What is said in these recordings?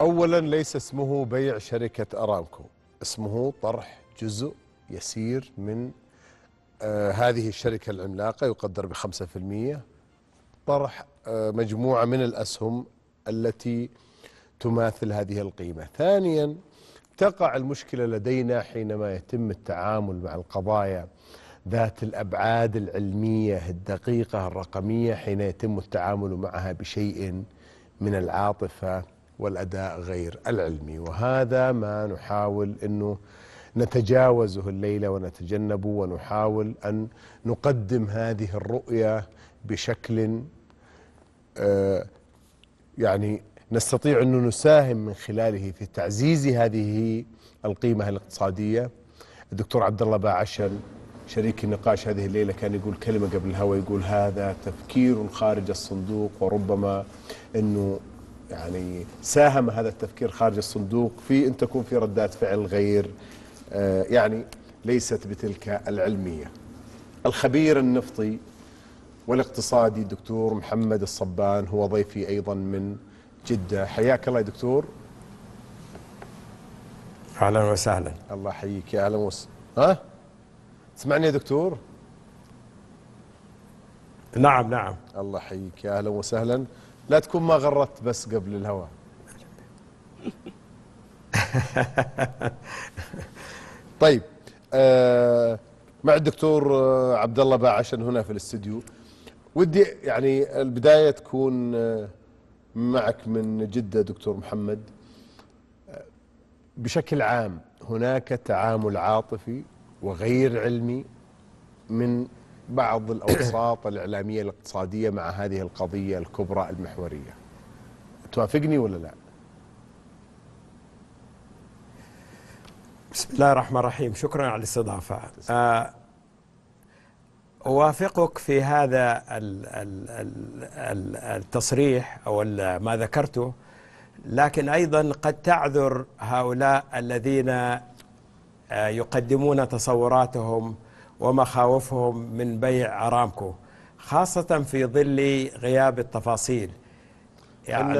أولا ليس اسمه بيع شركة أرامكو، اسمه طرح جزء يسير من هذه الشركة العملاقة يقدر ب5%، طرح مجموعة من الأسهم التي تماثل هذه القيمة. ثانيا تقع المشكلة لدينا حينما يتم التعامل مع القضايا ذات الأبعاد العلمية الدقيقة الرقمية، حين يتم التعامل معها بشيء من العاطفة والأداء غير العلمي، وهذا ما نحاول أنه نتجاوزه الليلة ونتجنبه، ونحاول أن نقدم هذه الرؤية بشكل يعني نستطيع أن نساهم من خلاله في تعزيز هذه القيمة الاقتصادية. الدكتور عبد الله باعشن شريك النقاش هذه الليلة كان يقول كلمة قبل الهوى، يقول هذا تفكير خارج الصندوق، وربما أنه يعني ساهم هذا التفكير خارج الصندوق في أن تكون في ردات فعل غير يعني ليست بتلك العلمية. الخبير النفطي والاقتصادي الدكتور محمد الصبان هو ضيفي أيضا من جدة. حياك الله يا دكتور. أهلا وسهلا. الله يحييك، يا أهلا وسهلا. تسمعني يا دكتور؟ نعم نعم. الله يحييك، يا أهلا وسهلا. لا تكون ما غردت بس قبل الهواء. طيب مع الدكتور عبد الله باعشن هنا في الاستديو. ودي يعني البداية تكون معك من جدة دكتور محمد. بشكل عام هناك تعامل عاطفي وغير علمي من بعض الأوساط الإعلامية الاقتصادية مع هذه القضية الكبرى المحورية، توافقني ولا لا؟ بسم الله الرحمن الرحيم، شكرا على الاستضافة. أوافقك في هذا التصريح أو ما ذكرته، لكن أيضا قد تعذر هؤلاء الذين يقدمون تصوراتهم ومخاوفهم من بيع أرامكو، خاصة في ظل غياب التفاصيل. يعني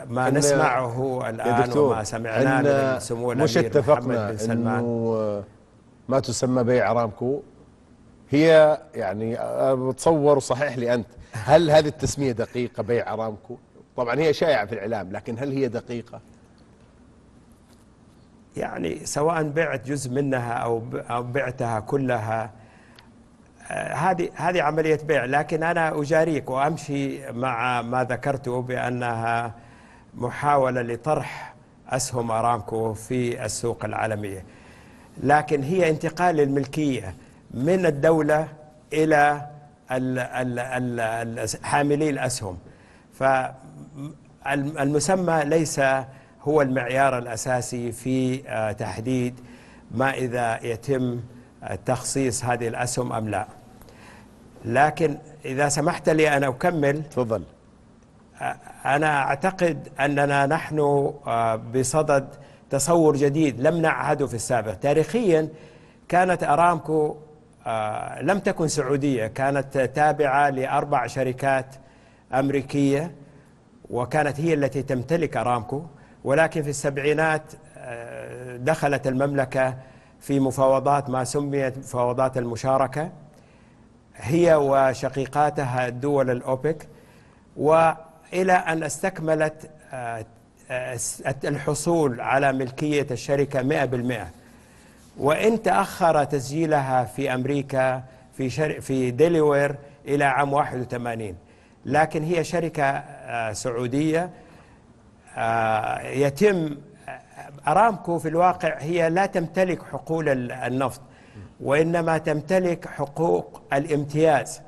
ما نسمعه الآن وما سمعناه من سمو الأمير محمد بن سلمان، إنه ما تسمى بيع أرامكو هي يعني بتصور صحيح لي أنت، هل هذه التسمية دقيقة بيع أرامكو؟ طبعا هي شائعة في الإعلام، لكن هل هي دقيقة؟ يعني سواء بعت جزء منها أو بعتها كلها، هذه عملية بيع. لكن أنا أجاريك وأمشي مع ما ذكرته بأنها محاولة لطرح أسهم أرامكو في السوق العالمية، لكن هي انتقال الملكية من الدولة إلى حاملي الأسهم. فالمسمى ليس هو المعيار الأساسي في تحديد ما إذا يتم تخصيص هذه الأسهم أم لا. لكن إذا سمحت لي أن أكمل. تفضل. أنا أعتقد أننا نحن بصدد تصور جديد لم نعهده في السابق. تاريخيا كانت أرامكو لم تكن سعودية، كانت تابعة ل4 شركات أمريكية، وكانت هي التي تمتلك أرامكو. ولكن في السبعينات دخلت المملكة في مفاوضات ما سميت مفاوضات المشاركة، هي وشقيقاتها الدول الأوبك، وإلى أن استكملت الحصول على ملكية الشركة 100%. وإن تأخر تسجيلها في أمريكا في ديلوير إلى عام 81، لكن هي شركة سعودية. يتم أرامكو في الواقع هي لا تمتلك حقول النفط، وإنما تمتلك حقوق الامتياز،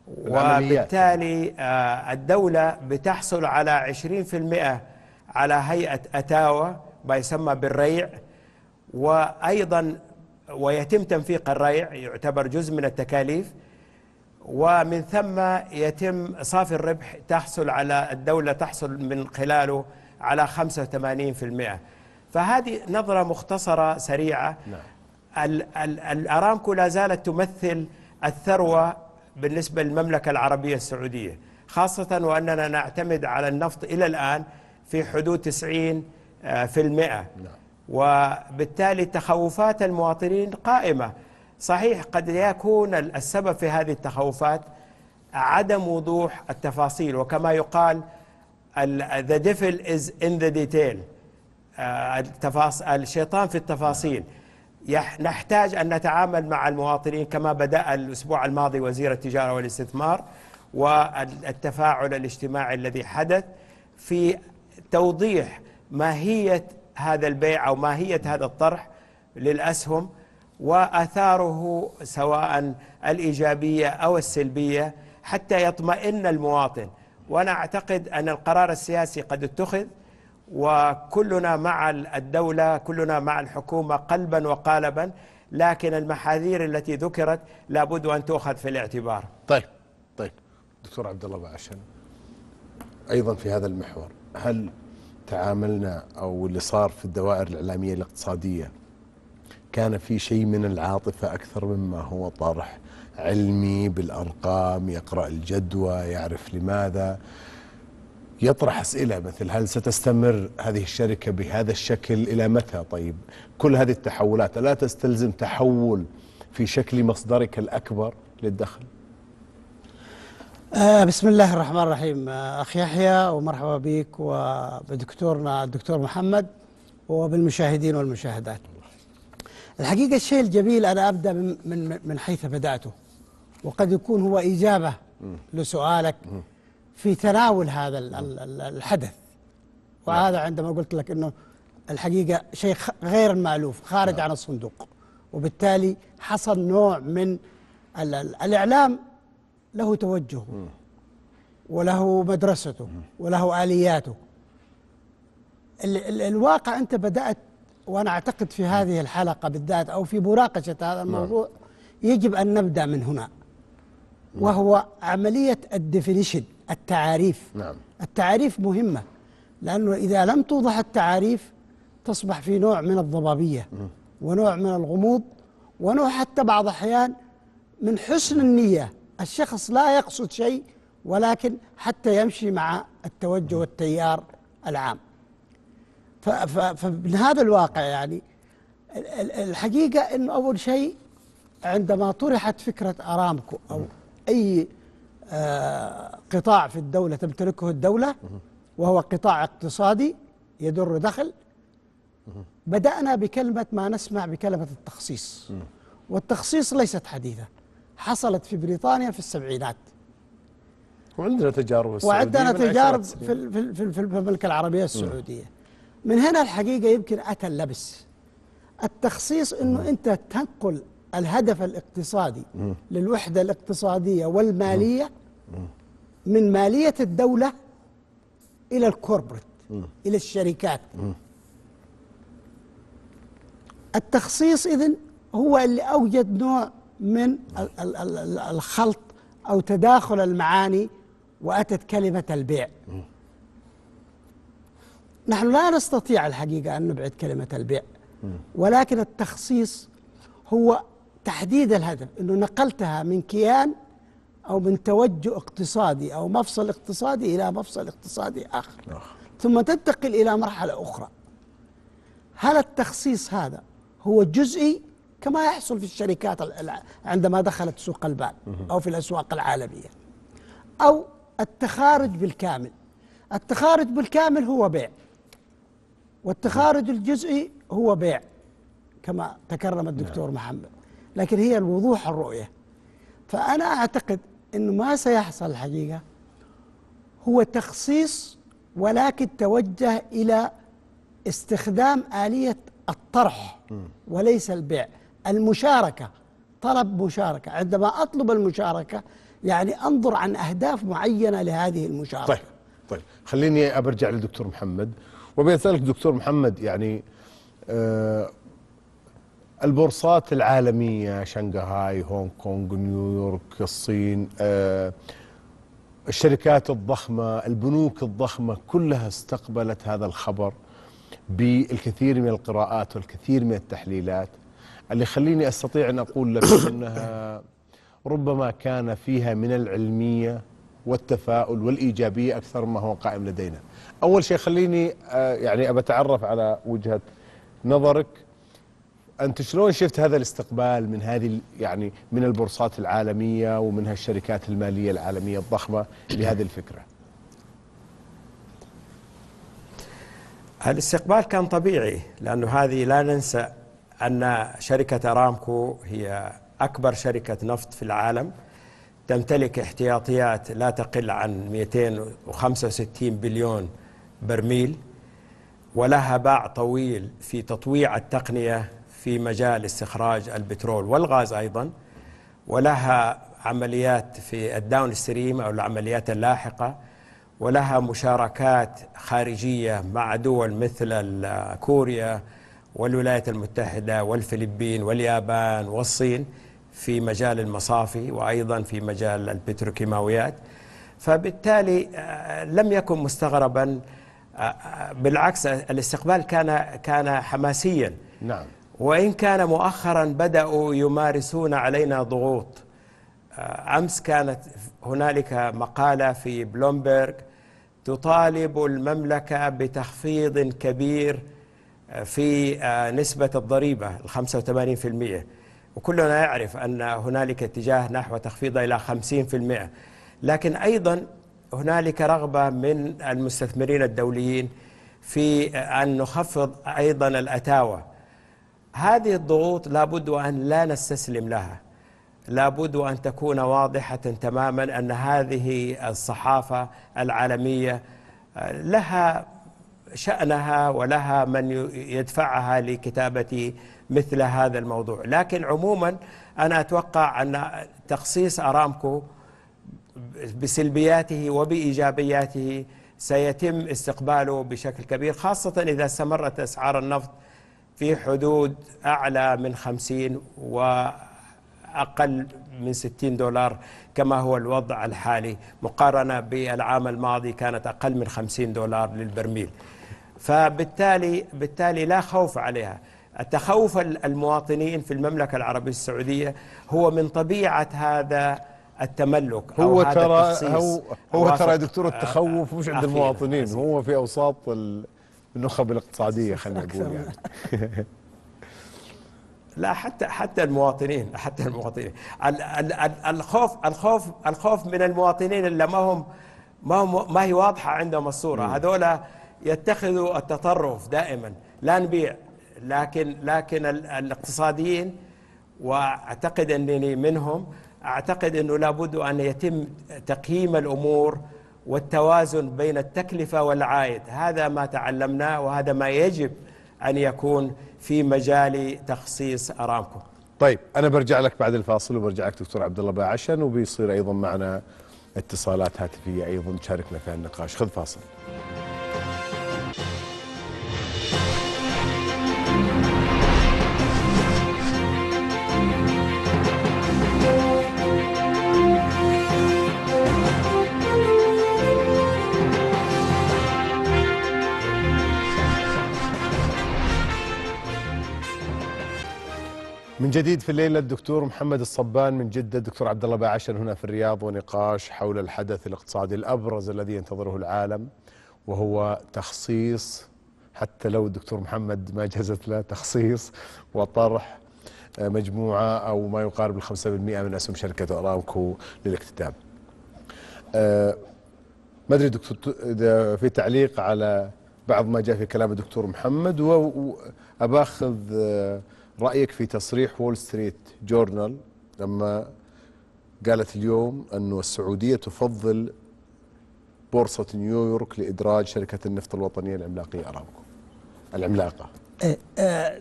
وبالتالي الدولة بتحصل على 20% على هيئة أتاوى ما يسمى بالريع، وأيضا ويتم تنفيق الريع، يعتبر جزء من التكاليف، ومن ثم يتم صافي الربح تحصل على الدولة تحصل من خلاله على 85%. فهذه نظرة مختصرة سريعة. الأرامكو لا زالت تمثل الثروة بالنسبة للمملكة العربية السعودية، خاصة وأننا نعتمد على النفط إلى الآن في حدود 90%. وبالتالي تخوفات المواطنين قائمة. صحيح قد يكون السبب في هذه التخوفات عدم وضوح التفاصيل، وكما يقال the devil is in the detail، الشيطان في التفاصيل. نحتاج أن نتعامل مع المواطنين كما بدأ الأسبوع الماضي وزير التجارة والاستثمار، والتفاعل الاجتماعي الذي حدث في توضيح ماهية هذا البيع أو ماهية هذا الطرح للأسهم وآثاره سواء الإيجابية أو السلبية، حتى يطمئن المواطن. وأنا أعتقد أن القرار السياسي قد اتخذ، وكلنا مع الدولة، كلنا مع الحكومة قلبا وقالبا، لكن المحاذير التي ذكرت لابد أن تؤخذ في الاعتبار. طيب دكتور عبد الله بعشن، أيضا في هذا المحور، هل تعاملنا أو اللي صار في الدوائر الإعلامية الاقتصادية كان في شيء من العاطفة أكثر مما هو طرح علمي بالأرقام، يقرأ الجدوى، يعرف لماذا، يطرح أسئلة مثل هل ستستمر هذه الشركة بهذا الشكل إلى متى؟ طيب كل هذه التحولات لا تستلزم تحول في شكل مصدرك الأكبر للدخل؟ بسم الله الرحمن الرحيم. أخي يحيى، ومرحبا بك وبدكتورنا الدكتور محمد وبالمشاهدين والمشاهدات. الحقيقة الشيء الجميل، أنا أبدأ من حيث بدأته، وقد يكون هو إجابة لسؤالك في تناول هذا الحدث. وهذا عندما قلت لك أنه الحقيقة شيء غير مألوف، خارج عن الصندوق، وبالتالي حصل نوع من الإعلام له توجهه وله مدرسته وله آلياته. الواقع أنت بدأت، وأنا أعتقد في هذه الحلقة بالذات أو في مناقشة هذا الموضوع يجب أن نبدأ من هنا، وهو عملية الديفينيشن، التعاريف. التعاريف مهمة، لأنه إذا لم توضح التعاريف تصبح في نوع من الضبابية ونوع من الغموض، ونوع حتى بعض الأحيان من حسن النية. الشخص لا يقصد شيء، ولكن حتى يمشي مع التوجه والتيار العام. فمن هذا الواقع يعني الحقيقة أنه أول شيء عندما طرحت فكرة أرامكو أو أي قطاع في الدولة تمتلكه الدولة وهو قطاع اقتصادي يدر دخل، بدأنا بكلمة ما نسمع بكلمة التخصيص. والتخصيص ليست حديثة، حصلت في بريطانيا في السبعينات، وعندنا تجارب وعندنا تجارب في المملكة العربية السعودية. من هنا الحقيقة يمكن أتى اللبس. التخصيص أنه أنت تنقل الهدف الاقتصادي للوحدة الاقتصادية والمالية من مالية الدولة إلى الكوربريت، إلى الشركات. التخصيص إذن هو اللي أوجد نوع من الخلط أو تداخل المعاني، وأتت كلمة البيع. نحن لا نستطيع الحقيقة أن نبعد كلمة البيع، ولكن التخصيص هو تحديد الهدف، أنه نقلتها من كيان أو من توجه اقتصادي أو مفصل اقتصادي إلى مفصل اقتصادي آخر، ثم تنتقل إلى مرحلة أخرى. هل التخصيص هذا هو جزئي كما يحصل في الشركات عندما دخلت سوق المال أو في الأسواق العالمية، أو التخارج بالكامل؟ التخارج بالكامل هو بيع، والتخارج الجزئي هو بيع كما تكرم الدكتور محمد، لكن هي الوضوح الرؤية. فأنا أعتقد أنه ما سيحصل الحقيقة هو تخصيص، ولكن توجه إلى استخدام آلية الطرح وليس البيع. المشاركة، طلب مشاركة. عندما أطلب المشاركة يعني أنظر عن أهداف معينة لهذه المشاركة. طيب خليني أرجع للدكتور محمد وبيسألك دكتور محمد، يعني البورصات العالمية، شنغهاي، هونغ كونغ، نيويورك، الصين، الشركات الضخمة، البنوك الضخمة، كلها استقبلت هذا الخبر بالكثير من القراءات والكثير من التحليلات، اللي خليني أستطيع أن أقول لك أنها ربما كان فيها من العلمية والتفاؤل والإيجابية أكثر مما هو قائم لدينا. أول شيء خليني يعني أتعرف على وجهة نظرك، أنت شلون شفت هذا الاستقبال من هذه يعني من البورصات العالمية ومن هالشركات المالية العالمية الضخمة لهذه الفكرة؟ الاستقبال كان طبيعي، لأنه هذه لا ننسى أن شركة أرامكو هي أكبر شركة نفط في العالم، تمتلك احتياطيات لا تقل عن 265 بليون برميل، ولها باع طويل في تطويع التقنية في مجال استخراج البترول والغاز أيضا، ولها عمليات في الداون ستريم أو العمليات اللاحقة، ولها مشاركات خارجية مع دول مثل كوريا والولايات المتحدة والفلبين واليابان والصين في مجال المصافي وأيضا في مجال البتروكيماويات. فبالتالي لم يكن مستغربا، بالعكس الاستقبال كان حماسيا. نعم. وإن كان مؤخرا بدأوا يمارسون علينا ضغوط. أمس كانت هنالك مقالة في بلومبرج تطالب المملكة بتخفيض كبير في نسبة الضريبة 85%، وكلنا يعرف أن هنالك اتجاه نحو تخفيضها إلى 50%، لكن أيضا هنالك رغبة من المستثمرين الدوليين في أن نخفض أيضا الأتاوة. هذه الضغوط لابد أن لا نستسلم لها، لابد أن تكون واضحة تماما أن هذه الصحافة العالمية لها شأنها ولها من يدفعها لكتابة مثل هذا الموضوع. لكن عموما أنا أتوقع أن تخصيص أرامكو بسلبياته وبإيجابياته سيتم استقباله بشكل كبير، خاصة إذا استمرت أسعار النفط في حدود أعلى من 50 وأقل من 60 دولار كما هو الوضع الحالي، مقارنة بالعام الماضي كانت أقل من 50 دولار للبرميل. فبالتالي لا خوف عليها. التخوف المواطنين في المملكة العربية السعودية هو من طبيعة هذا التملك أو هذا التخصيص. هو ترى يا دكتور التخوف مش عند المواطنين، هو في أوساط النخب الاقتصادية خلينا نقول يعني. لا، حتى المواطنين، الخوف من المواطنين اللي ما هي واضحة عندهم الصورة. هذولا يتخذوا التطرف دائما، لا نبيع، لكن الاقتصاديين، واعتقد انني منهم، اعتقد انه لابد ان يتم تقييم الامور والتوازن بين التكلفة والعائد. هذا ما تعلمناه وهذا ما يجب ان يكون في مجال تخصيص أرامكو. طيب أنا برجع لك بعد الفاصل، وبرجع لك دكتور عبد الله باعشن، وبيصير أيضا معنا اتصالات هاتفية أيضا تشاركنا في النقاش. خذ فاصل. من جديد في الليلة الدكتور محمد الصبان من جدة، الدكتور عبد الله باعشن هنا في الرياض، ونقاش حول الحدث الاقتصادي الأبرز الذي ينتظره العالم، وهو تخصيص، حتى لو الدكتور محمد ما جهزت له، تخصيص وطرح مجموعة أو ما يقارب 5% من أسهم شركة أرامكو للاكتتاب. ما أدري دكتور إذا في تعليق على بعض ما جاء في كلام الدكتور محمد، وأباخذ رأيك في تصريح وول ستريت جورنال لما قالت اليوم أنه السعودية تفضل بورصة نيويورك لإدراج شركة النفط الوطنية العملاقية أرامكو العملاقة.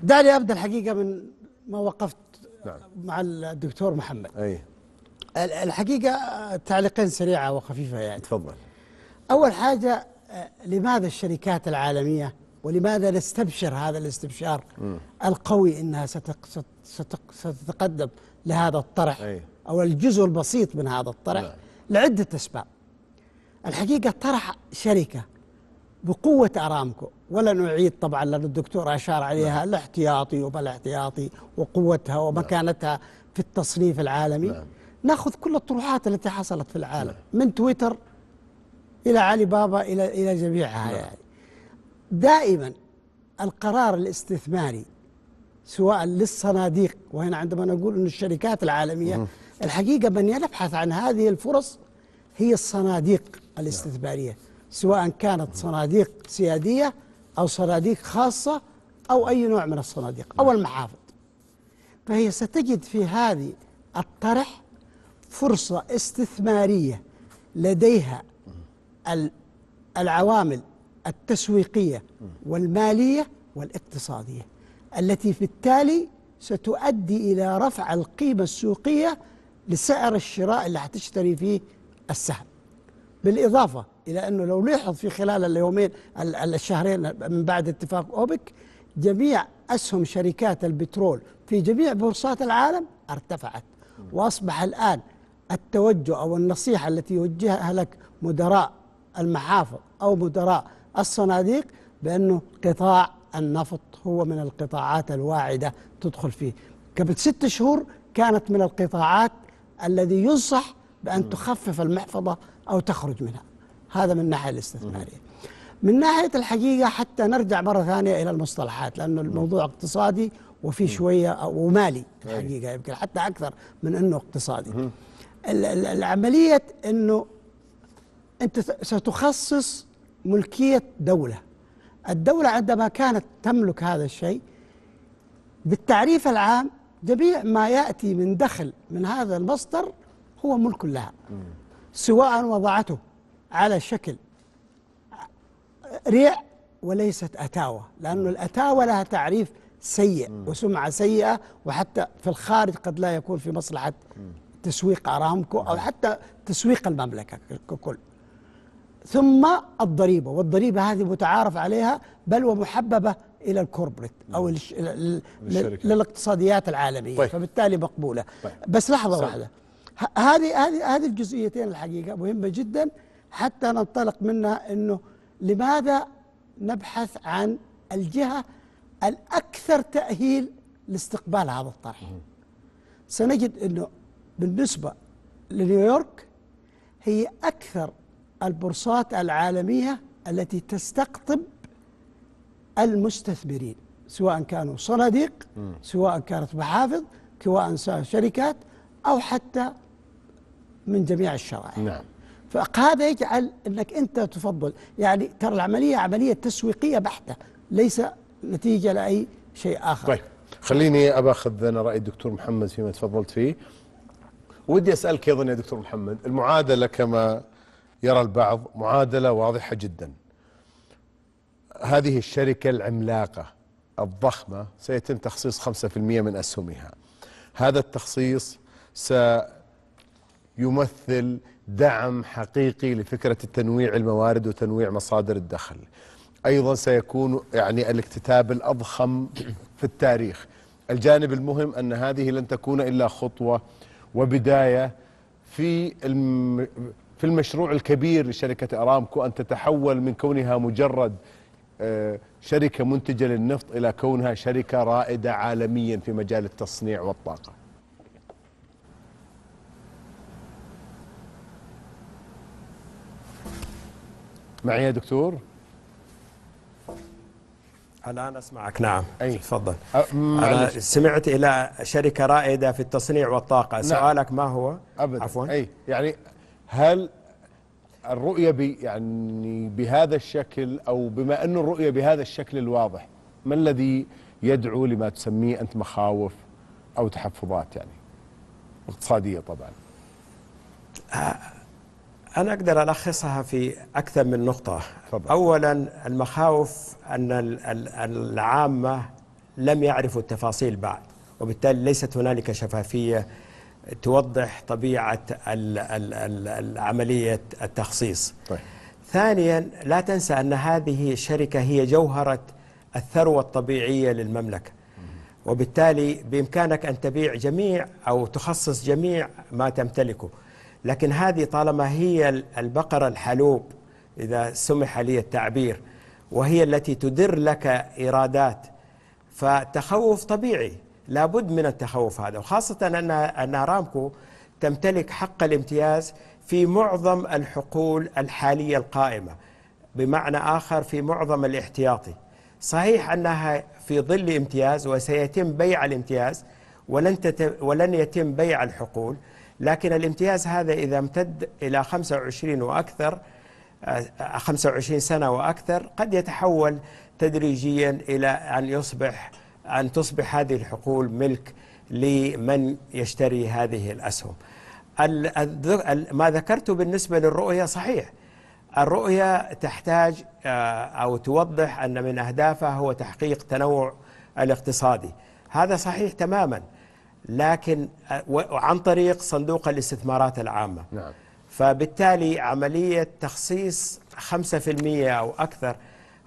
دعني أبدأ الحقيقة من ما وقفت. نعم. مع الدكتور محمد. أي. الحقيقة تعليقين سريعة وخفيفة يعني. تفضل. أول حاجة، لماذا الشركات العالمية ولماذا نستبشر هذا الاستبشار القوي أنها ستتقدم لهذا الطرح أو الجزء البسيط من هذا الطرح؟ لا. لعدة أسباب. الحقيقة طرح شركة بقوة أرامكو، ولن أعيد طبعا لأن الدكتور أشار عليها الاحتياطي وما الاحتياطي وقوتها ومكانتها في التصنيف العالمي. ناخذ كل الطروحات التي حصلت في العالم من تويتر إلى علي بابا إلى جميعها يعني. دائما القرار الاستثماري سواء للصناديق، وهنا عندما نقول أن الشركات العالمية الحقيقة من يبحث عن هذه الفرص هي الصناديق الاستثمارية، سواء كانت صناديق سيادية أو صناديق خاصة أو أي نوع من الصناديق أو المحافظ. فهي ستجد في هذه الطرح فرصة استثمارية لديها العوامل التسويقية والمالية والاقتصادية التي بالتالي ستؤدي إلى رفع القيمة السوقية لسعر الشراء اللي هتشتري فيه السهم. بالإضافة إلى أنه لو لاحظ في خلال اليومين الشهرين من بعد اتفاق أوبك جميع أسهم شركات البترول في جميع بورصات العالم ارتفعت، وأصبح الآن التوجه أو النصيحة التي يوجهها لك مدراء المحافظ أو مدراء الصناديق بأنه قطاع النفط هو من القطاعات الواعدة تدخل فيه. قبل 6 شهور كانت من القطاعات الذي ينصح بأن تخفف المحفظة أو تخرج منها. هذا من الناحية الاستثمارية. من ناحية الحقيقة حتى نرجع مرة ثانية إلى المصطلحات، لأنه الموضوع اقتصادي وفي شوية ومالي الحقيقة، يمكن حتى أكثر من أنه اقتصادي. العملية أنه أنت ستخصص ملكية دولة. الدولة عندما كانت تملك هذا الشيء بالتعريف العام جميع ما يأتي من دخل من هذا المصدر هو ملك لها، سواء وضعته على شكل ريع وليست أتاوة، لأنه الأتاوة لها تعريف سيء وسمعة سيئة، وحتى في الخارج قد لا يكون في مصلحة تسويق أرامكو أو حتى تسويق المملكة ككل. ثم الضريبة، والضريبة هذه متعارف عليها بل ومحببة إلى الكوربريت أو للاقتصاديات العالمية. طيب. فبالتالي مقبولة. طيب. بس لحظة واحدة، هذه الجزئيتين الحقيقة مهمة جدا حتى ننطلق منها أنه لماذا نبحث عن الجهة الأكثر تأهيل لاستقبال هذا الطرح. سنجد أنه بالنسبة لنيويورك هي أكثر البورصات العالمية التي تستقطب المستثمرين، سواء كانوا صناديق، سواء كانت محافظ، سواء شركات، أو حتى من جميع الشرائح. نعم. فهذا يجعل أنك أنت تفضل، يعني ترى العملية عملية تسويقية بحتة، ليس نتيجة لأي شيء آخر. طيب، خليني أخذ أنا رأي الدكتور محمد فيما تفضلت فيه، ودي أسألك أيضا يا دكتور محمد. المعادلة كما يرى البعض معادلة واضحة جدا. هذه الشركة العملاقة الضخمة سيتم تخصيص 5% من أسهمها. هذا التخصيص سيمثل دعم حقيقي لفكرة التنويع الموارد وتنويع مصادر الدخل. أيضا سيكون يعني الاكتتاب الأضخم في التاريخ. الجانب المهم أن هذه لن تكون إلا خطوة وبداية في المشروع الكبير لشركة أرامكو أن تتحول من كونها مجرد شركة منتجة للنفط إلى كونها شركة رائدة عالميا في مجال التصنيع والطاقة. معي يا دكتور؟ الآن أسمعك. نعم. أي تفضل. أنا سمعت إلى شركة رائدة في التصنيع والطاقة. نعم. سؤالك ما هو؟ أبدا. عفوا. أي يعني هل الرؤية يعني بهذا الشكل، أو بما أن الرؤية بهذا الشكل الواضح، ما الذي يدعو لما تسميه أنت مخاوف أو تحفظات يعني اقتصادية؟ طبعا أنا أقدر ألخصها في أكثر من نقطة. فضل. أولا المخاوف أن العامة لم يعرفوا التفاصيل بعد، وبالتالي ليست هنالك شفافية توضح طبيعة عملية التخصيص. طيب. ثانيا لا تنسى أن هذه الشركة هي جوهرة الثروة الطبيعية للمملكة، وبالتالي بإمكانك أن تبيع جميع أو تخصص جميع ما تمتلكه، لكن هذه طالما هي البقرة الحلوب إذا سمح لي التعبير، وهي التي تدر لك إيرادات، فالتخوف طبيعي، لابد من التخوف هذا، وخاصة أن أرامكو تمتلك حق الامتياز في معظم الحقول الحالية القائمة، بمعنى آخر في معظم الاحتياطي. صحيح أنها في ظل امتياز وسيتم بيع الامتياز ولن يتم بيع الحقول، لكن الامتياز هذا إذا امتد إلى 25 وأكثر 25 سنة وأكثر قد يتحول تدريجيا إلى أن تصبح هذه الحقول ملك لمن يشتري هذه الأسهم. ما ذكرته بالنسبة للرؤية صحيح. الرؤية تحتاج أو توضح أن من أهدافها هو تحقيق تنوع الاقتصادي، هذا صحيح تماما، لكن عن طريق صندوق الاستثمارات العامة. نعم. فبالتالي عملية تخصيص 5% أو أكثر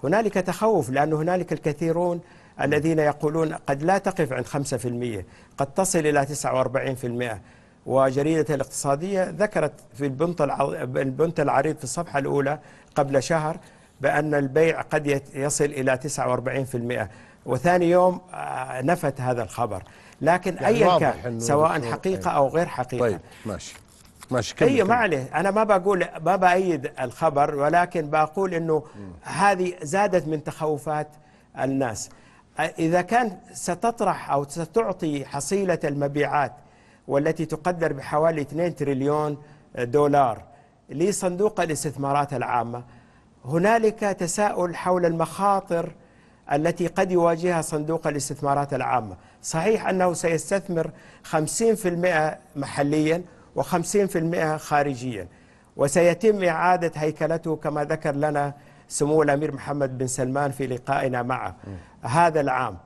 هنالك تخوف، لأن هنالك الكثيرون الذين يقولون قد لا تقف عند 5%، قد تصل إلى 49%. وجريدة الاقتصادية ذكرت في البنط العريض في الصفحة الأولى قبل شهر بأن البيع قد يصل إلى 49%، وثاني يوم نفت هذا الخبر. لكن يعني أيا كان سواء حقيقة أو غير حقيقة. طيب ماشي أي ما عليه، أنا ما بأيد الخبر، ولكن بقول أنه هذه زادت من تخوفات الناس. إذا كان ستطرح أو ستعطي حصيلة المبيعات والتي تقدر بحوالي 2 تريليون دولار لصندوق الاستثمارات العامة، هنالك تساؤل حول المخاطر التي قد يواجهها صندوق الاستثمارات العامة. صحيح أنه سيستثمر 50% محليا و50% خارجيا، وسيتم إعادة هيكلته كما ذكر لنا سمو الأمير محمد بن سلمان في لقائنا معه هذا العام.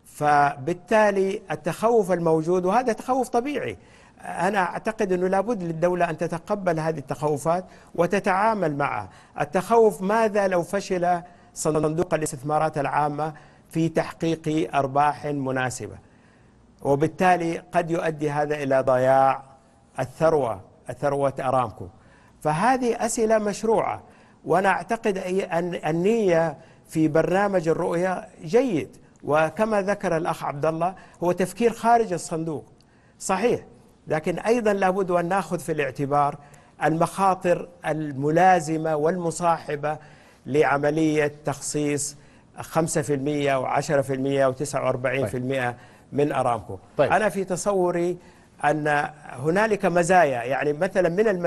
فبالتالي التخوف الموجود، وهذا تخوف طبيعي، أنا أعتقد أنه لابد للدولة أن تتقبل هذه التخوفات وتتعامل معها. التخوف ماذا لو فشل صندوق الاستثمارات العامة في تحقيق أرباح مناسبة، وبالتالي قد يؤدي هذا إلى ضياع الثروة أرامكو. فهذه أسئلة مشروعة، وأنا أعتقد أن النية في برنامج الرؤية جيد، وكما ذكر الأخ عبد الله هو تفكير خارج الصندوق صحيح، لكن أيضا لابد أن نأخذ في الاعتبار المخاطر الملازمة والمصاحبة لعملية تخصيص 5% و10% و49% من أرامكو. طيب. أنا في تصوري أن هنالك مزايا، يعني مثلا من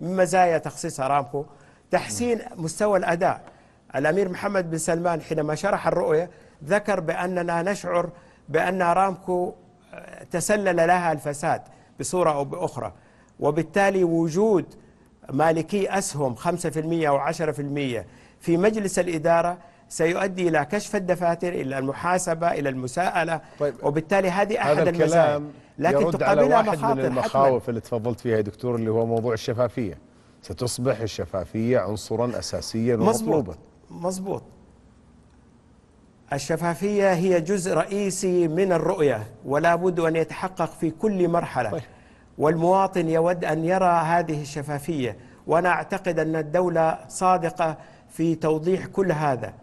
مزايا تخصيص أرامكو تحسين مستوى الأداء. الأمير محمد بن سلمان حينما شرح الرؤية ذكر بأننا نشعر بأن أرامكو تسلل لها الفساد بصورة أو بأخرى، وبالتالي وجود مالكي أسهم 5% و10% في مجلس الإدارة سيؤدي إلى كشف الدفاتر، إلى المحاسبة، إلى المساءلة. طيب. وبالتالي هذه أحد المزايا، لكن تقابلها مخاطر. واحد من المخاوف اللي تفضلت فيها يا دكتور اللي هو موضوع الشفافية. ستصبح الشفافية عنصرا أساسيا ومطلوبا. مظبوط. الشفافية هي جزء رئيسي من الرؤية، ولا بد أن يتحقق في كل مرحلة. طيب. والمواطن يود أن يرى هذه الشفافية، وأنا أعتقد أن الدولة صادقة في توضيح كل هذا،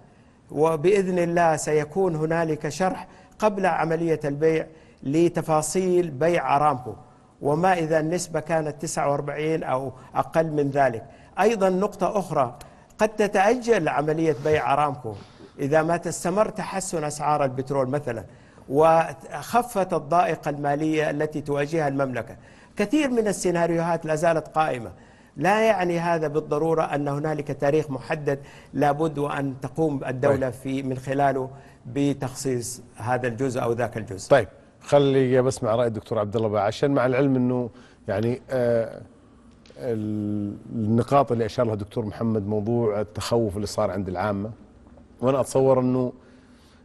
وبإذن الله سيكون هنالك شرح قبل عملية البيع لتفاصيل بيع أرامكو، وما إذا النسبة كانت 49 أو أقل من ذلك. أيضا نقطة أخرى، قد تتأجل عملية بيع أرامكو إذا ما تستمر تحسن أسعار البترول مثلا، وخفت الضائقة المالية التي تواجهها المملكة. كثير من السيناريوهات لا زالت قائمة، لا يعني هذا بالضرورة أن هنالك تاريخ محدد لابد أن تقوم الدولة من خلاله بتخصيص هذا الجزء أو ذاك الجزء. طيب خلي بسمع رأي الدكتور عبد الله عشان مع العلم أنه يعني النقاط اللي أشار لها الدكتور محمد، موضوع التخوف اللي صار عند العامة، وأنا أتصور أنه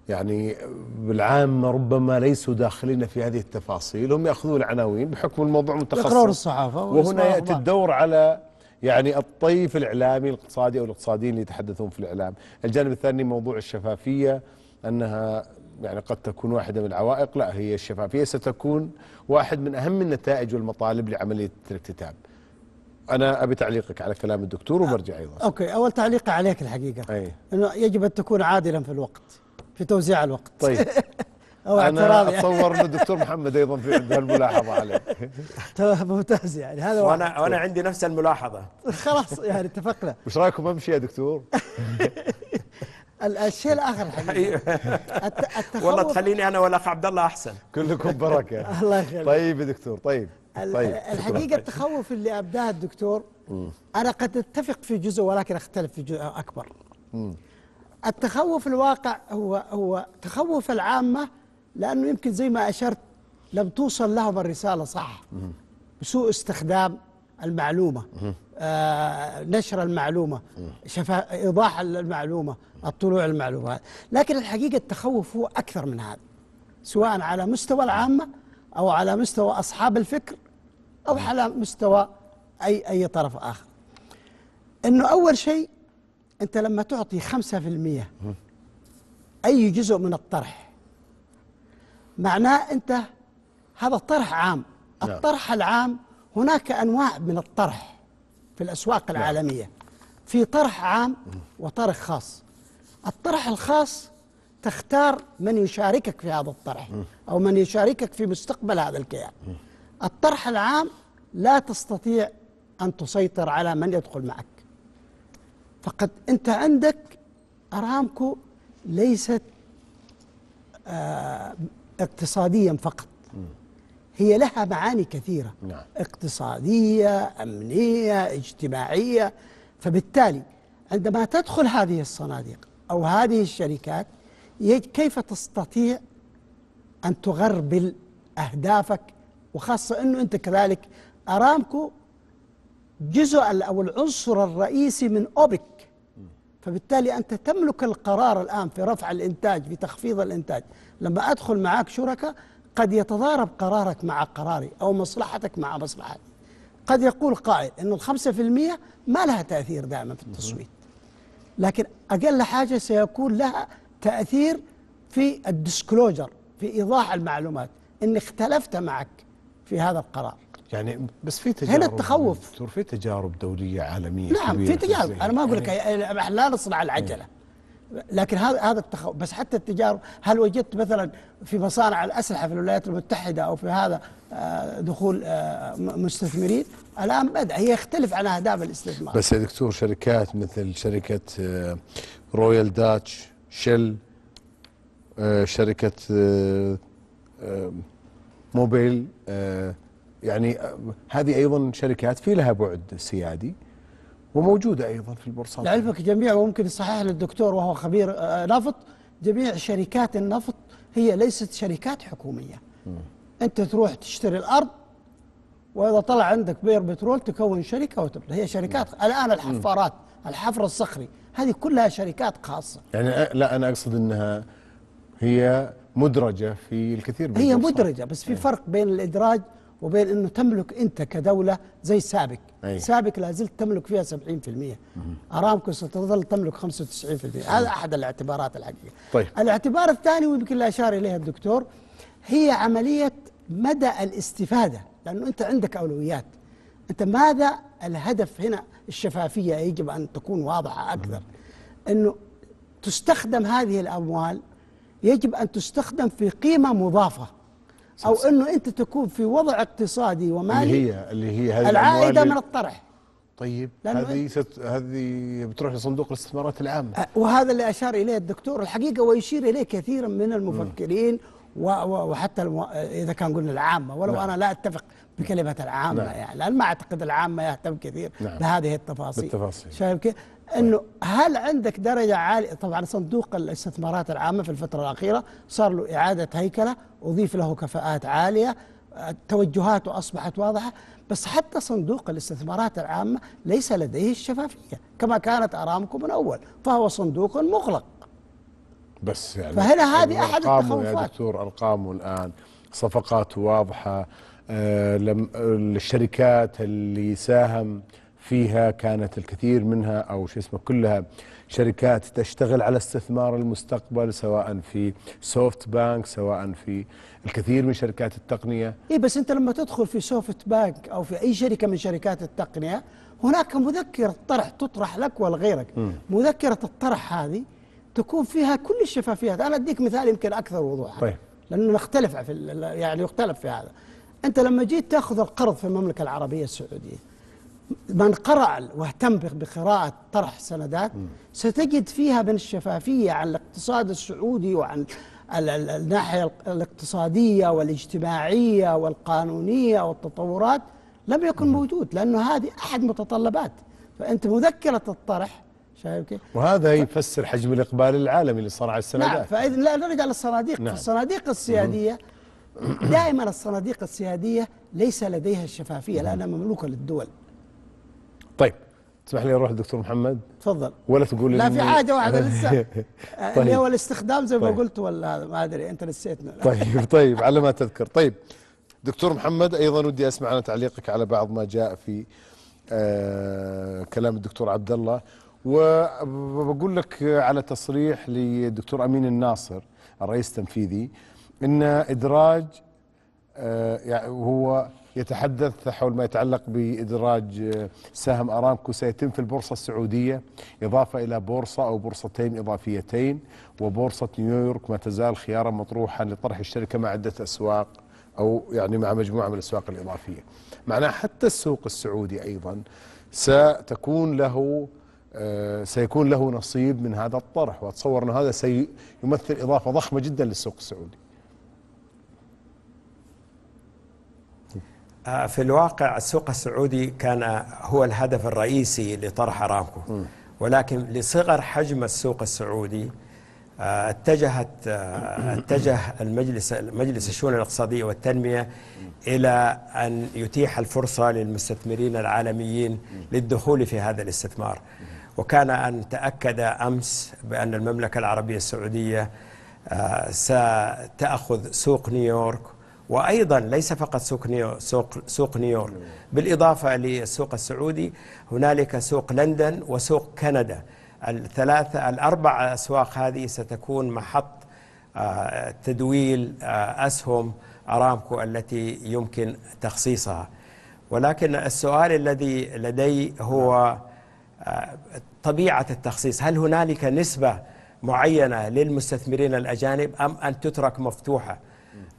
يعني بالعامة ربما ليسوا داخلين في هذه التفاصيل، هم يأخذون العناوين بحكم الموضوع متخصص، يقرون الصحافة، وهنا يأتي الدور على يعني الطيف الإعلامي الاقتصادي أو الاقتصاديين اللي يتحدثون في الإعلام. الجانب الثاني موضوع الشفافية، أنها يعني قد تكون واحدة من العوائق، لا هي الشفافية ستكون واحد من أهم النتائج والمطالب لعملية الاكتتاب. أنا أبي تعليقك على كلام الدكتور وبرجع أيضا. أوكي، أول تعليق عليك الحقيقة أي. أنه يجب أن تكون عادلا في الوقت، في توزيع الوقت. طيب أو انا اعتراض يعني. اتصور انه الدكتور محمد ايضا في عنده الملاحظه عليه. ممتاز يعني هذا واحد. وانا عندي نفس الملاحظه. خلاص يعني اتفقنا. وش رايكم امشي يا دكتور؟ الشيء الاخر الحقيقه والله التخوف. تخليني انا والاخ عبد الله احسن. كلكم بركه. الله يخليك. طيب يا دكتور، طيب الحقيقه التخوف اللي ابداه الدكتور انا قد اتفق في جزء ولكن اختلف في جزء اكبر. التخوف الواقع هو تخوف العامه، لانه يمكن زي ما اشرت لم توصل لهم الرساله صح، بسوء استخدام المعلومه، نشر المعلومه، ايضاح المعلومه، الطلوع المعلومات. لكن الحقيقه التخوف هو اكثر من هذا، سواء على مستوى العامه او على مستوى اصحاب الفكر او على مستوى اي طرف اخر. انه اول شيء انت لما تعطي 5% اي جزء من الطرح، معناه انت هذا طرح عام. الطرح العام هناك انواع من الطرح في الاسواق العالميه، في طرح عام وطرح خاص. الطرح الخاص تختار من يشاركك في هذا الطرح او من يشاركك في مستقبل هذا الكيان. الطرح العام لا تستطيع ان تسيطر على من يدخل معك. فقد انت عندك ارامكو ليست اقتصاديا فقط، هي لها معاني كثيره، اقتصاديه، امنيه، اجتماعيه. فبالتالي عندما تدخل هذه الصناديق او هذه الشركات كيف تستطيع ان تغربل اهدافك، وخاصه انه انت كذلك ارامكو جزء او العنصر الرئيسي من اوبك. فبالتالي انت تملك القرار الان في رفع الانتاج، في تخفيض الانتاج. لما ادخل معك شركاء قد يتضارب قرارك مع قراري او مصلحتك مع مصلحتي. قد يقول قائل انه ال5% ما لها تاثير دائما في التصويت، لكن اقل حاجه سيكون لها تاثير في الديسكلوجر، في ايضاح المعلومات اني اختلفت معك في هذا القرار. يعني بس في تجارب هنا التخوف. دكتور، في تجارب دوليه عالميه نعم كبيرة في تجارب، انا ما اقول لك يعني لا نصنع العجله، لكن هذا التخوف. بس حتى التجارب، هل وجدت مثلا في مصانع الاسلحه في الولايات المتحده او في هذا دخول مستثمرين؟ الان بدا هي يختلف عن اهداف الاستثمار. بس يا دكتور شركات مثل شركه رويال داتش، شيل، شركه موبيل، يعني هذه ايضا شركات في لها بعد سيادي وموجوده ايضا في البورصات. لعلمك جميع، وممكن يصحح للدكتور وهو خبير نفط، جميع شركات النفط هي ليست شركات حكوميه. انت تروح تشتري الارض، واذا طلع عندك بير بترول تكون شركه وتبدا. هي شركات. الان الحفارات، الحفر الصخري، هذه كلها شركات خاصه. يعني لا، انا اقصد انها هي مدرجه في الكثير من هي البورصات. مدرجه، بس في فرق بين الادراج وبين انه تملك انت كدوله زي سابك. سابك لا زلت تملك فيها 70%. ارامكو ستظل تملك 95%. هذا احد الاعتبارات الحقيقيه. طيب. الاعتبار الثاني ويمكن لا اشار اليها الدكتور، هي عمليه مدى الاستفاده، لانه انت عندك اولويات. انت ماذا الهدف هنا؟ الشفافيه يجب ان تكون واضحه اكثر. انه تستخدم هذه الاموال، يجب ان تستخدم في قيمه مضافه، او انه انت تكون في وضع اقتصادي ومالي اللي هي هذه العائده من الطرح. طيب هذه بتروح لصندوق الاستثمارات العامه، وهذا اللي اشار اليه الدكتور الحقيقه، ويشير اليه كثير من المفكرين وحتى اذا كان قلنا العامه، ولو انا لا اتفق بكلمه العامه. يعني لان ما اعتقد العامه يهتم كثير بهذه التفاصيل. شايف كيف؟ انه هل عندك درجه عاليه؟ طبعا صندوق الاستثمارات العامه في الفتره الاخيره صار له اعاده هيكله، اضيف له كفاءات عاليه، توجهاته اصبحت واضحه. بس حتى صندوق الاستثمارات العامه ليس لديه الشفافيه كما كانت ارامكو من اول، فهو صندوق مغلق. بس يعني فهنا هذه احد التخوفات. يا دكتور ارقامه الان، صفقاته واضحه، الشركات اللي ساهم فيها كانت الكثير منها او شو اسمه كلها شركات تشتغل على استثمار المستقبل، سواء في سوفت بانك، سواء في الكثير من شركات التقنيه. بس انت لما تدخل في سوفت بانك او في اي شركه من شركات التقنيه، هناك مذكره طرح تطرح لك ولغيرك. مذكره الطرح هذه تكون فيها كل الشفافيات. انا اديك مثال يمكن اكثر وضوحا. طيب. لأنه نختلف يعني يختلف في هذا. أنت لما جيت تأخذ القرض في المملكة العربية السعودية، من قرأ واهتم بقراءة طرح سندات ستجد فيها من الشفافية عن الاقتصاد السعودي وعن الناحية الاقتصادية والاجتماعية والقانونية والتطورات لم يكن موجود، لأنه هذه أحد متطلبات. فأنت مذكرة الطرح شايف كيف؟ وهذا يفسر حجم الإقبال العالمي لصناعة السندات. نعم. فإذا لا نرجع للصناديق. نعم. الصناديق السيادية دائما الصناديق السيادية ليس لديها الشفافية لأنها مملوكة للدول. طيب تسمح لي اروح دكتور محمد؟ تفضل. ولا تقول لا في حاجة واحدة لسه طيب. اللي هو الاستخدام زي ما طيب. قلت، ولا هذا ما أدري أنت نسيتنا. طيب على ما تذكر. طيب دكتور محمد، أيضا ودي أسمع عن تعليقك على بعض ما جاء في كلام الدكتور عبد الله، وبقول لك على تصريح للدكتور أمين الناصر الرئيس التنفيذي إن إدراج يعني هو يتحدث حول ما يتعلق بإدراج سهم أرامكو سيتم في البورصة السعودية، إضافة إلى بورصة أو بورصتين إضافيتين، وبورصة نيويورك ما تزال خيارا مطروحا لطرح الشركة مع عدة أسواق أو يعني مع مجموعة من الأسواق الإضافية. معناه حتى السوق السعودي أيضا سيكون له نصيب من هذا الطرح، وأتصور أن هذا سيمثل إضافة ضخمة جدا للسوق السعودي. في الواقع السوق السعودي كان هو الهدف الرئيسي لطرح أرامكو، ولكن لصغر حجم السوق السعودي اتجه مجلس الشؤون الاقتصادية والتنمية إلى أن يتيح الفرصة للمستثمرين العالميين للدخول في هذا الاستثمار. وكان أن تأكد أمس بأن المملكة العربية السعودية ستأخذ سوق نيويورك، وأيضا ليس فقط سوق نيويورك، بالإضافة للسوق السعودي هنالك سوق لندن وسوق كندا. الأربع أسواق هذه ستكون محط تدويل أسهم أرامكو التي يمكن تخصيصها. ولكن السؤال الذي لدي هو طبيعة التخصيص. هل هنالك نسبة معينة للمستثمرين الأجانب أم أن تترك مفتوحة؟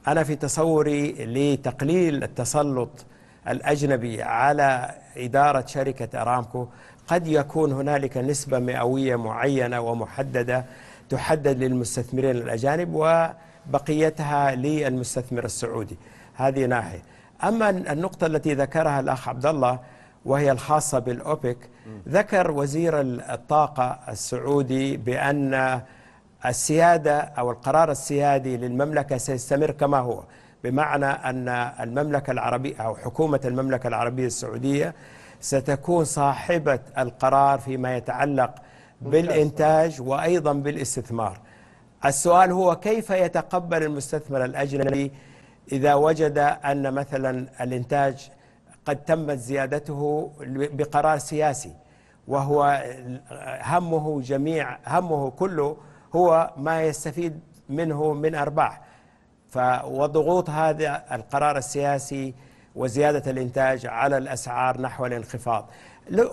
أنا في تصوري لتقليل التسلط الأجنبي على إدارة شركة أرامكو قد يكون هنالك نسبة مئوية معينة ومحددة تحدد للمستثمرين الأجانب وبقيتها للمستثمر السعودي. هذه ناحية. أما النقطة التي ذكرها الأخ عبد الله وهي الخاصة بالأوبك، ذكر وزير الطاقة السعودي بأن السيادة أو القرار السيادي للمملكة سيستمر كما هو، بمعنى أن المملكة العربية أو حكومة المملكة العربية السعودية ستكون صاحبة القرار فيما يتعلق بالإنتاج وأيضا بالاستثمار. السؤال هو كيف يتقبل المستثمر الأجنبي إذا وجد أن مثلا الإنتاج قد تمت زيادته بقرار سياسي، وهو همه كله هو ما يستفيد منه من أرباح، وضغوط هذا القرار السياسي وزيادة الإنتاج على الأسعار نحو الانخفاض.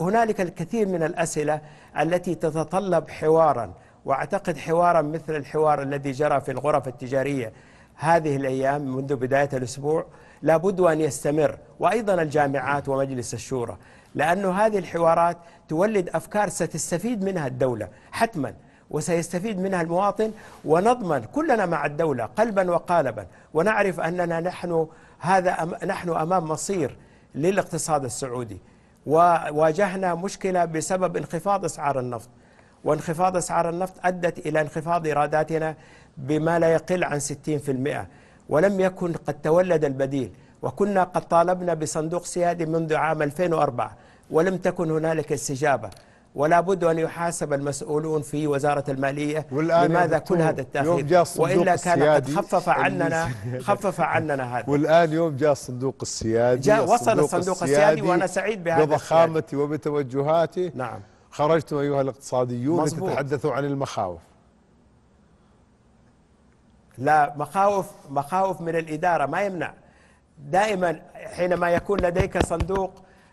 هنالك الكثير من الأسئلة التي تتطلب حوارا، وأعتقد حوارا مثل الحوار الذي جرى في الغرف التجارية هذه الأيام منذ بداية الأسبوع لابد أن يستمر، وأيضا الجامعات ومجلس الشورى، لأن هذه الحوارات تولد أفكار ستستفيد منها الدولة حتما وسيستفيد منها المواطن، ونضمن كلنا مع الدولة قلبا وقالبا، ونعرف أننا نحن أمام مصير للاقتصاد السعودي. وواجهنا مشكلة بسبب انخفاض أسعار النفط، وانخفاض أسعار النفط أدت إلى انخفاض إيراداتنا بما لا يقل عن 60%، ولم يكن قد تولد البديل. وكنا قد طالبنا بصندوق سيادي منذ عام 2004 ولم تكن هنالك استجابة، ولا بد أن يحاسب المسؤولون في وزارة المالية لماذا كل هذا التأخير، وإلا كان قد خفف عننا هذا. والآن يوم جاء الصندوق السيادي، وصل الصندوق السيادي وأنا سعيد بهذا بضخامته وبتوجهاته. نعم. خرجتم أيها الاقتصاديون لتتحدثوا عن المخاوف. لا، مخاوف من الإدارة ما يمنع. دائما حينما يكون لديك صندوق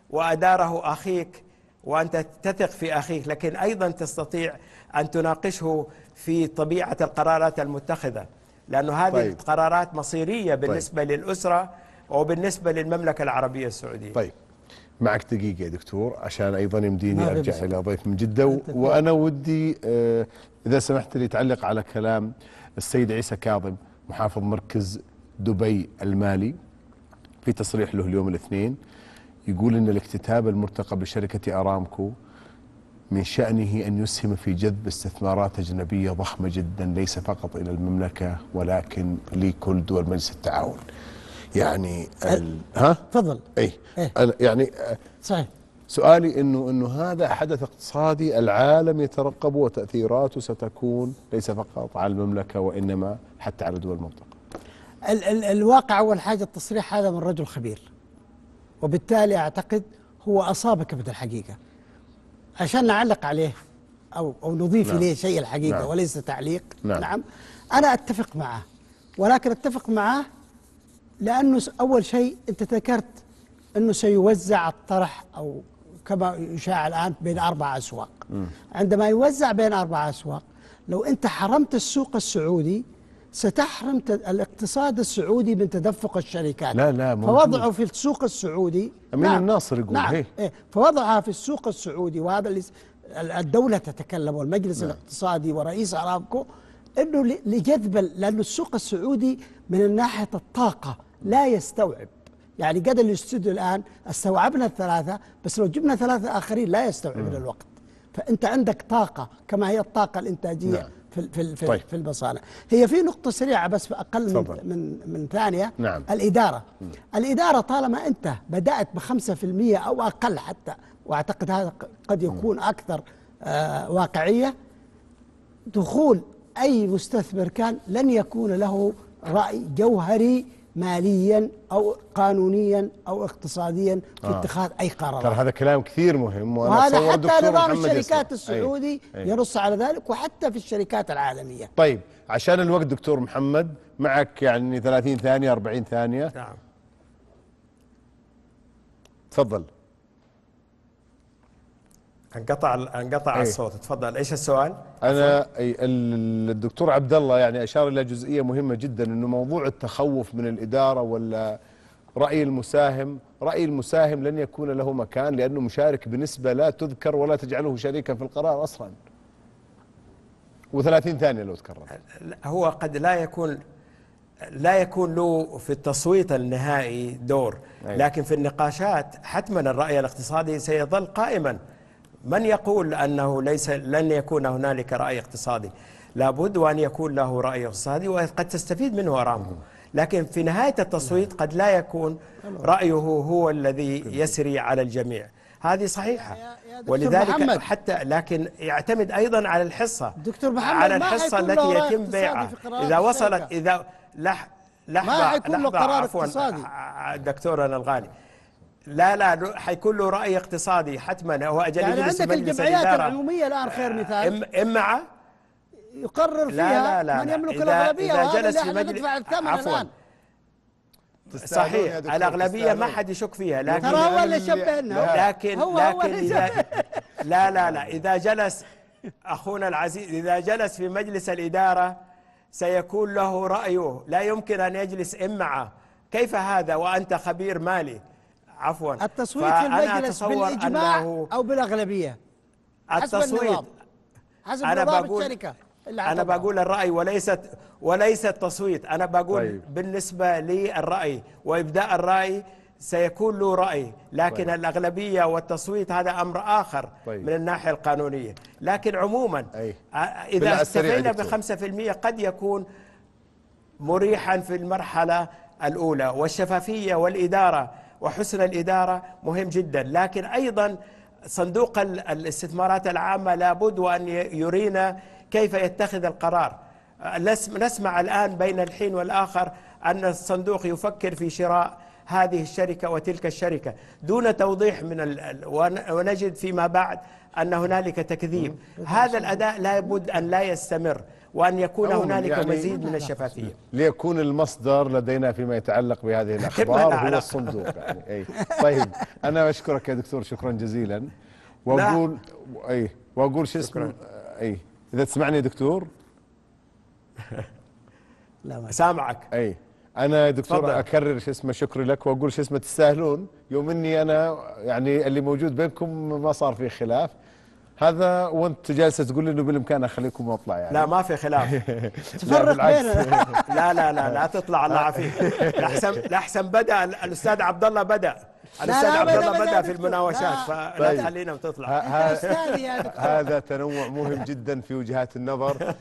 وأداره أخيك وأنت تثق في أخيك، لكن أيضا تستطيع أن تناقشه في طبيعة القرارات المتخذة. لأنه هذه طيب. قرارات مصيرية بالنسبة للأسرة وبالنسبة للمملكة العربية السعودية. طيب معك دقيقة يا دكتور عشان أيضا يمديني ما في أرجع مشكلة. إلى ضيف من جدة، وأنا ودي إذا سمحت لي تعلق على كلام السيد عيسى كاظم محافظ مركز دبي المالي في تصريح له اليوم الاثنين، يقول إن الاكتتاب المرتقب لشركة أرامكو من شأنه أن يسهم في جذب استثمارات أجنبية ضخمة جدا، ليس فقط إلى المملكة ولكن لكل دول مجلس التعاون. يعني ها تفضل. اي إيه؟ يعني صحيح. سؤالي انه هذا حدث اقتصادي العالم يترقبه وتاثيراته ستكون ليس فقط على المملكه وانما حتى على دول المنطقه. الواقع أول حاجة التصريح هذا من رجل خبير، وبالتالي أعتقد هو أصاب كبد الحقيقة. عشان نعلق عليه أو نضيف نعم. إليه شيء الحقيقة نعم. وليس تعليق. نعم. أنا أتفق معه، ولكن أتفق معه لأنه أول شيء أنت ذكرت أنه سيوزع الطرح أو كما يشاع الآن بين 4 أسواق. عندما يوزع بين 4 أسواق، لو أنت حرمت السوق السعودي ستحرم الاقتصاد السعودي من تدفق الشركات. لا موجود. فوضعه في السوق السعودي. أمين الناصر يقول. نعم. فوضعها في السوق السعودي، وهذا اللي الدولة تتكلم والمجلس الاقتصادي ورئيس أرامكو انه لجذب، لانه السوق السعودي من ناحيه الطاقه لا يستوعب. يعني قد الاستوديو الان استوعبنا ال3، بس لو جبنا 3 آخرين لا يستوعبنا الوقت. فانت عندك طاقه كما هي الطاقه الانتاجيه. نعم. طيب. في المصانع. هي في نقطه سريعه بس اقل من ثانيه. نعم. الاداره طالما انت بدات ب5% او اقل حتى، واعتقد هذا قد يكون اكثر واقعيه، دخول أي مستثمر كان لن يكون له رأي جوهري ماليا أو قانونيا أو اقتصاديا في اتخاذ أي قرارات. ترى هذا كلام كثير مهم، وهذا حتى نظام الشركات السعودي ينص على ذلك، وحتى في الشركات العالمية. طيب عشان الوقت دكتور محمد معك يعني 30 ثانية 40 ثانية. نعم. تفضل. انقطع الصوت. تفضل. ايش السؤال؟ انا الدكتور عبد الله يعني اشار الى جزئيه مهمه جدا، انه موضوع التخوف من الاداره ولا راي المساهم لن يكون له مكان، لانه مشارك بنسبه لا تذكر ولا تجعله شريكا في القرار اصلا. و30 ثانيه لو تكرر. هو قد لا يكون له في التصويت النهائي دور. لكن في النقاشات حتما الرأي الاقتصادي سيظل قائما. من يقول أنه لن يكون هنالك رأي اقتصادي؟ لابد وأن يكون له رأي اقتصادي، وقد تستفيد منه أرامكو. لكن في نهاية التصويت قد لا يكون رأيه هو الذي يسري على الجميع. هذه صحيحة. ولذلك حتى لكن يعتمد أيضا على الحصة، دكتور محمد، على الحصة التي يتم بيعها. إذا وصلت لحظة عفوا دكتورنا الغالي، لا حيكون له رأي اقتصادي حتما. هو أجل يعني عندك الجمعيات العمومية الآن خير مثال إما يقرر فيها من يملك الأغلبية، وهذا اللي احنا ندفع الثمن الآن. صحيح الأغلبية ما حد يشك فيها، لكن ترى هو اللي شبهنا. لكن لا إذا جلس أخونا العزيز، إذا جلس في مجلس الإدارة سيكون له رأيه، لا يمكن أن يجلس معه. كيف هذا وأنت خبير مالي؟ عفوا. التصويت في المجلس بالإجماع أو بالأغلبية؟ التصويت حسب نظام الشركة. أنا بقول الرأي وليس التصويت. أنا بقول بالنسبة للرأي وإبداء الرأي سيكون له رأي، لكن الأغلبية والتصويت هذا أمر آخر من الناحية القانونية. لكن عموما إذا استفينا ب5% قد يكون مريحا في المرحلة الأولى. والشفافية والإدارة وحسن الإدارة مهم جدا. لكن أيضا صندوق الاستثمارات العامة لابد وأن يرينا كيف يتخذ القرار. نسمع الآن بين الحين والآخر أن الصندوق يفكر في شراء هذه الشركة وتلك الشركة دون توضيح ونجد فيما بعد أن هنالك تكذيب. هذا الأداء لابد أن لا يستمر، وأن يكون هنالك يعني مزيد من الشفافية. ليكون المصدر لدينا فيما يتعلق بهذه الأخبار هو الصندوق يعني. طيب أنا أشكرك يا دكتور شكرا جزيلا، وأقول شو اسمه إذا تسمعني يا دكتور. لا ما سامعك. اي انا دكتور تفضل. اكرر شو اسمه شكري لك واقول شو اسمه تستاهلون، يوم اني انا يعني اللي موجود بينكم ما صار فيه خلاف هذا، وانت جالسه تقول لي انه بالامكان اخليكم واطلع يعني. لا ما في خلاف. لا تفرق بالعكس. بيننا. لا تطلع الله يعافيك. لحسن بدأ الاستاذ عبد الله بدأ. الاستاذ لا، عبد الله بدأ بدأ في دكتور. المناوشات، لا. فلا طيب. تخلينا وتطلع. أنت أستاذي يا دكتور. هذا تنوع مهم جدا في وجهات النظر.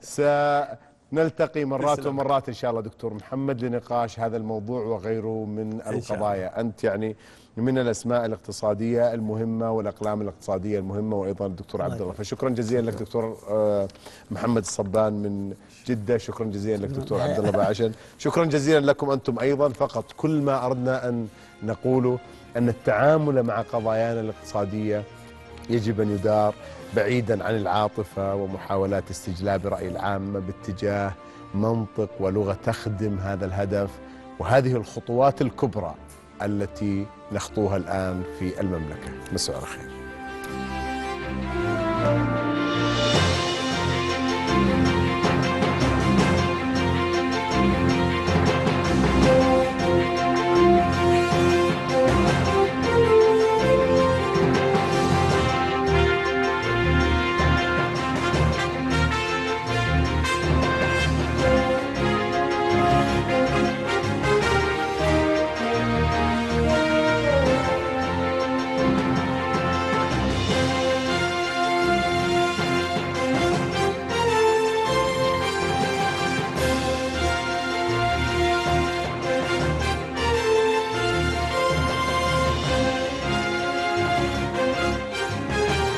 سنلتقي مرات تسلم. ومرات إن شاء الله دكتور محمد لنقاش هذا الموضوع وغيره من إن شاء القضايا. أنت يعني من الأسماء الاقتصادية المهمة والأقلام الاقتصادية المهمة، وأيضا الدكتور عبد الله. فشكرا جزيلا لك دكتور محمد الصبان من جدة. شكرا جزيلا لك دكتور عبد الله باعشن. شكرا جزيلا لكم أنتم أيضا. فقط كل ما أردنا أن نقوله أن التعامل مع قضايانا الاقتصادية يجب أن يدار بعيدا عن العاطفة ومحاولات استجلاب رأي العامة، باتجاه منطق ولغة تخدم هذا الهدف، وهذه الخطوات الكبرى التي نخطوها الآن في المملكة. مساء الخير.